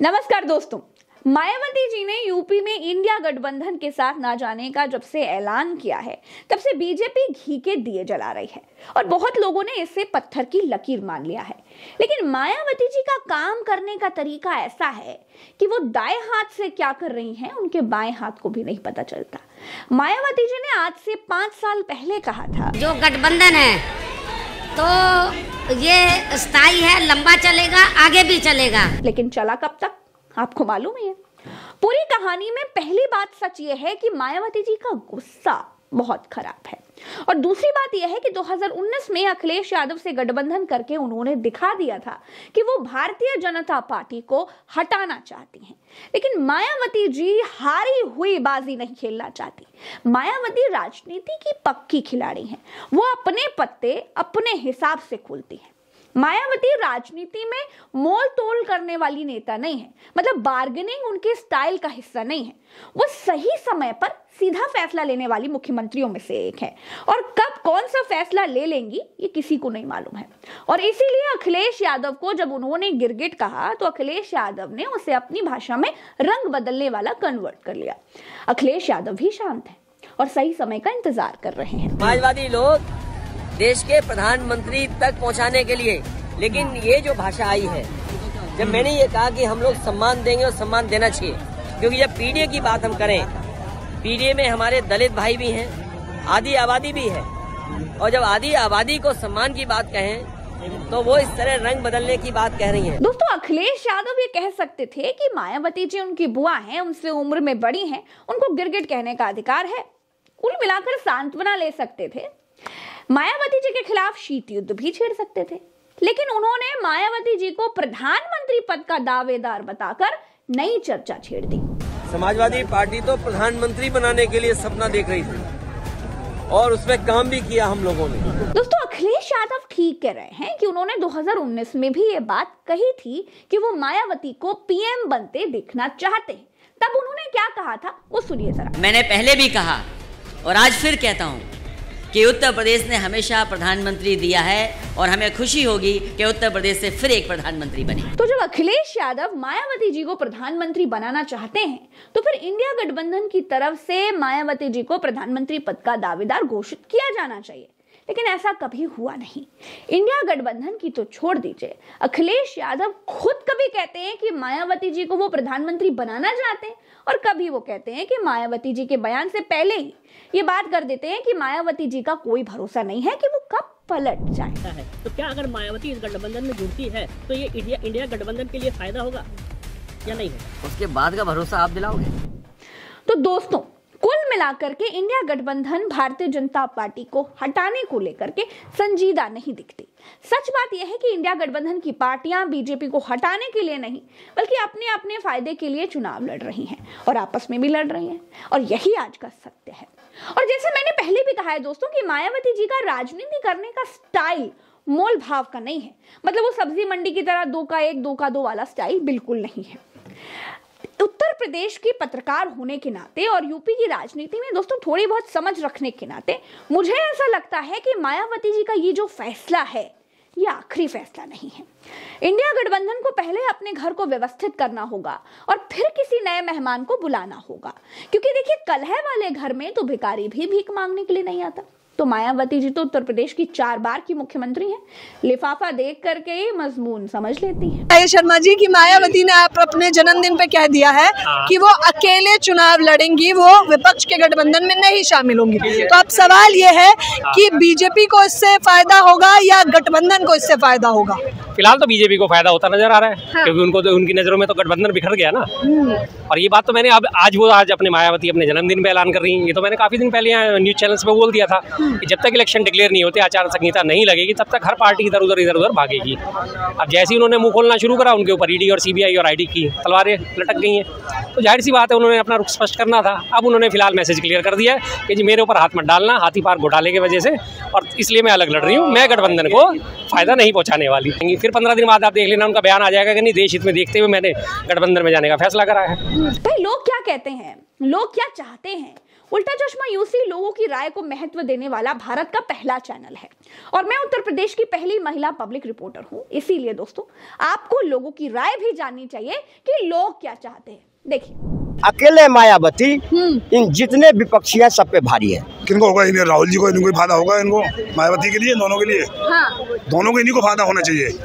नमस्कार दोस्तों, मायावती जी ने यूपी में इंडिया गठबंधन के साथ ना जाने का जब से ऐलान किया है तब से बीजेपी घी के दिए जला रही है और बहुत लोगों ने इसे पत्थर की लकीर मान लिया है। लेकिन मायावती जी का काम करने का तरीका ऐसा है कि वो दाएं हाथ से क्या कर रही हैं उनके बाएं हाथ को भी नहीं पता चलता। मायावती जी ने आज से 5 साल पहले कहा था, जो गठबंधन है तो ये स्थायी है, लंबा चलेगा, आगे भी चलेगा। लेकिन चला कब तक आपको मालूम ही है। पूरी कहानी में पहली बात सच ये है कि मायावती जी का गुस्सा बहुत खराब है और दूसरी बात यह है कि 2019 में अखिलेश यादव से गठबंधन करके उन्होंने दिखा दिया था कि वो भारतीय जनता पार्टी को हटाना चाहती हैं। लेकिन मायावती जी हारी हुई बाजी नहीं खेलना चाहती। मायावती राजनीति की पक्की खिलाड़ी हैं। वो अपने पत्ते अपने हिसाब से खोलती हैं। मायावती राजनीति में मोल तोल करने वाली नेता नहीं है, मतलब बार्गेनिंग उनके स्टाइल का हिस्सा नहीं है। वो सही समय पर सीधा फैसला लेने वाली मुख्यमंत्रियों में से एक है और कब कौन सा फैसला ले लेंगी ये किसी को नहीं मालूम है। और इसीलिए अखिलेश यादव को जब उन्होंने गिरगिट कहा तो अखिलेश यादव ने उसे अपनी भाषा में रंग बदलने वाला कन्वर्ट कर लिया। अखिलेश यादव भी शांत है और सही समय का इंतजार कर रहे हैं। समाजवादी लोग देश के प्रधानमंत्री तक पहुंचाने के लिए, लेकिन ये जो भाषा आई है, जब मैंने ये कहा कि हम लोग सम्मान देंगे और सम्मान देना चाहिए, क्योंकि जब पीडीए की बात हम करें, पीडीए में हमारे दलित भाई भी हैं, आदि आबादी भी है, और जब आदि आबादी को सम्मान की बात कहें तो वो इस तरह रंग बदलने की बात कह रही हैं। दोस्तों, अखिलेश यादव ये कह सकते थे कि मायावती जी उनकी बुआ हैं, उनसे उम्र में बड़ी हैं, उनको गिरगिट कहने का अधिकार है। कुल मिलाकर सांत्वना ले सकते थे। मायावती जी के खिलाफ शीत युद्ध भी छेड़ सकते थे, लेकिन उन्होंने मायावती जी को प्रधानमंत्री पद का दावेदार बताकर नई चर्चा छेड़ दी। समाजवादी पार्टी तो प्रधानमंत्री बनाने के लिए सपना देख रही थी और उसमें काम भी किया हम लोगों ने। दोस्तों, अखिलेश यादव ठीक कह रहे हैं कि उन्होंने 2019 में भी ये बात कही थी कि वो मायावती को पीएम बनते देखना चाहते हैं। तब उन्होंने क्या कहा था वो सुनिए जरा। मैंने पहले भी कहा और आज फिर कहता हूँ कि उत्तर प्रदेश ने हमेशा प्रधानमंत्री दिया है और हमें खुशी होगी कि उत्तर प्रदेश से फिर एक प्रधानमंत्री बने। तो जब अखिलेश यादव मायावती जी को प्रधानमंत्री बनाना चाहते हैं तो फिर इंडिया गठबंधन की तरफ से मायावती जी को प्रधानमंत्री पद का दावेदार घोषित किया जाना चाहिए, लेकिन ऐसा कभी हुआ नहीं। इंडिया गठबंधन की तो छोड़ दीजिए, अखिलेश यादव खुद कभी कहते हैं कि मायावती जी को वो प्रधानमंत्री बनाना चाहते हैं और कभी वो कहते हैं कि मायावती जी के बयान से पहले ही ये बात कर देते हैं कि मायावती जी का कोई भरोसा नहीं है कि वो कब पलट जाए। तो क्या अगर मायावती इस गठबंधन में जुड़ती है तो ये इंडिया गठबंधन के लिए फायदा होगा या नहीं होगा? उसके बाद का भरोसा आप दिलाओगे? तो दोस्तों, कुल मिलाकर के इंडिया गठबंधन भारतीय जनता पार्टी को हटाने को लेकर के संजीदा नहीं दिखती। सच बात यह है कि इंडिया गठबंधन की पार्टियां बीजेपी को हटाने के लिए नहीं बल्कि अपने अपने फायदे के लिए चुनाव लड़ रही हैं और आपस में भी लड़ रही हैं, और यही आज का सत्य है। और जैसे मैंने पहले भी कहा है दोस्तों कि मायावती जी का राजनीति करने का स्टाइल मोल भाव का नहीं है, मतलब वो सब्जी मंडी की तरह 2 का 1 2 का 2 वाला स्टाइल बिल्कुल नहीं है। उत्तर प्रदेश की पत्रकार होने के नाते और यूपी की राजनीति में दोस्तों थोड़ी बहुत समझ रखने के नाते मुझे ऐसा लगता है कि मायावती जी का ये जो फैसला है ये आखिरी फैसला नहीं है। इंडिया गठबंधन को पहले अपने घर को व्यवस्थित करना होगा और फिर किसी नए मेहमान को बुलाना होगा, क्योंकि देखिए कलह वाले घर में तो भिखारी भी भीख मांगने के लिए नहीं आता। तो मायावती जी तो उत्तर प्रदेश की 4 बार की मुख्यमंत्री हैं, लिफाफा देख करके ही मजमून समझ लेती हैं। शर्मा जी की मायावती ने आप अपने जन्मदिन पे कह दिया है कि वो अकेले चुनाव लड़ेंगी, वो विपक्ष के गठबंधन में नहीं शामिल होंगी। तो अब सवाल ये है कि बीजेपी को इससे फायदा होगा या गठबंधन को इससे फायदा होगा? फिलहाल तो बीजेपी को फायदा होता नजर आ रहा है, क्योंकि उनको तो उनकी नजरों में तो गठबंधन बिखर गया ना। और ये बात तो मैंने अब आज अपने मायावती अपने जन्मदिन पे ऐलान कर रही हैं। ये तो मैंने काफी दिन पहले यहाँ न्यूज चैनल्स पे बोल दिया था कि जब तक इलेक्शन डिक्लेयर नहीं होते, आचार संहिता नहीं लगेगी, तब तक हर पार्टी इधर उधर भागेगी। अब जैसे ही उन्होंने मुंह खोलना शुरू करा, उनके ऊपर ईडी और सीबीआई और आईडी की तलवारें लटक गई हैं। तो जाहिर सी बात है उन्होंने अपना रुख स्पष्ट करना था। अब उन्होंने फिलहाल मैसेज क्लियर कर दिया है कि जी मेरे ऊपर हाथ मत डालना, हाथी पार घोटाले की वजह से, और इसलिए मैं अलग लड़ रही हूँ। मैं गठबंधन को फायदा नहीं पहुँचाने वाली। फिर 15 दिन बाद आप देख लेना, उनका बयान आ जाएगा कि नहीं, देश हित में देखते हुए मैंने गठबंधन में जाने का फैसला करा है। भाई लोग क्या कहते हैं, लोग क्या चाहते हैं उल्टा चश्मा यूसी लोगों की राय को महत्व देने वाला भारत का पहला चैनल है और मैं उत्तर प्रदेश की पहली महिला पब्लिक रिपोर्टर हूं। इसीलिए दोस्तों आपको लोगों की राय भी जाननी चाहिए कि लोग क्या चाहते हैं। देखिए, अकेले मायावती इन जितने विपक्षी हैं सब पे भारी है। किनको होगा? इन्हें, राहुल जी को इनको फायदा होगा, इनको मायावती के लिए, दोनों के लिए। हाँ। दोनों को इन्हीं को फायदा होना चाहिए।